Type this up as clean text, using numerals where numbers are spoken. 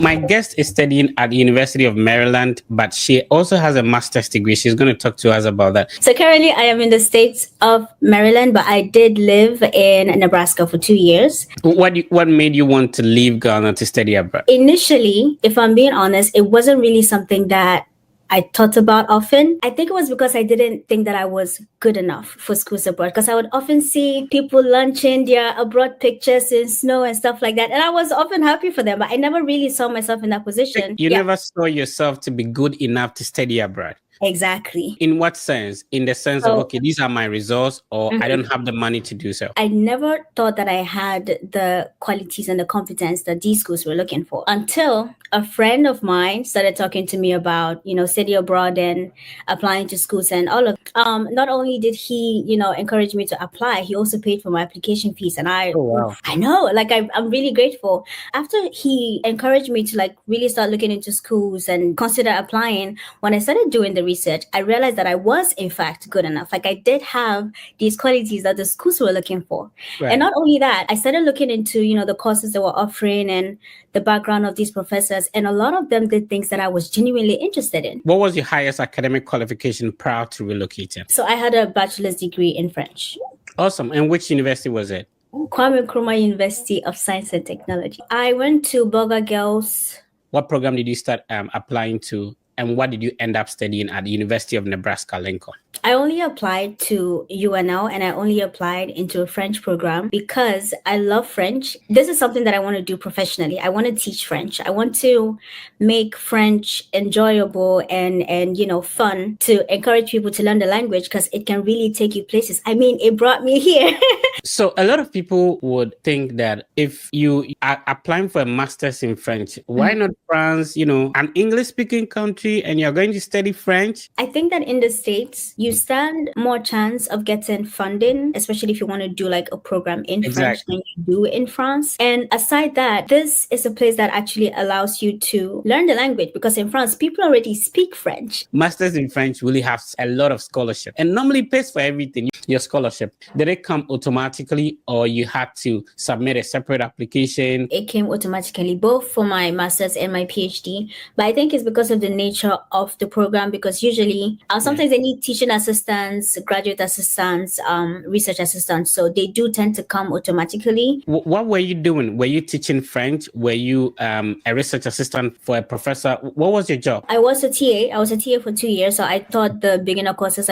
My guest is studying at the University of Maryland, but she also has a master's degree. She's going to talk to us about that. So currently I am in the states of Maryland, but I did live in Nebraska for 2 years. What made you want to leave Ghana to study abroad? Initially, if I'm being honest, it wasn't really something that I thought about often. I think it was because I didn't think that I was good enough for schools abroad, because I would often see people launching their abroad pictures in snow and stuff like that. And I was often happy for them, but I never really saw myself in that position. You never saw yourself to be good enough to study abroad. Exactly. In what sense? In the sense of, okay, these are my results, or I don't have the money to do so. I never thought that I had the qualities and the competence that these schools were looking for until a friend of mine started talking to me about, study abroad and applying to schools and all of. Not only did he, encourage me to apply, he also paid for my application fees, and I know, I'm really grateful. After he encouraged me to really start looking into schools and consider applying, when I started doing the research, I realized that I was in fact good enough. I did have these qualities that the schools were looking for. Right. And not only that, I started looking into, the courses they were offering and the background of these professors. And a lot of them did things that I was genuinely interested in. What was your highest academic qualification prior to relocating? So I had a bachelor's degree in French. Awesome. And which university was it? Kwame Nkrumah University of Science and Technology. I went to Burger Girls. What program did you start applying to? And what did you end up studying at the University of Nebraska, Lincoln? I only applied to UNL, and I only applied into a French program because I love French. This is something that I want to do professionally. I want to teach French. I want to make French enjoyable and fun, to encourage people to learn the language, because it can really take you places. I mean, it brought me here. So a lot of people would think that if you are applying for a master's in French, why not France, an English-speaking country, and you're going to study French? I think that in the States, you stand more chance of getting funding, especially if you want to do a program in French than you do in France. And aside that, this is a place that actually allows you to learn the language, because in France, people already speak French. Masters in French really have a lot of scholarship and normally pays for everything. Your scholarship, did it come automatically, or you had to submit a separate application? It came automatically, both for my master's and my PhD. But I think it's because of the nature of the program, because usually sometimes they need teaching assistants, graduate assistants, research assistants. So they do tend to come automatically. What were you doing? Were you teaching French? Were you a research assistant for a professor? What was your job? I was a TA. I was a TA for 2 years. So I taught the beginner courses.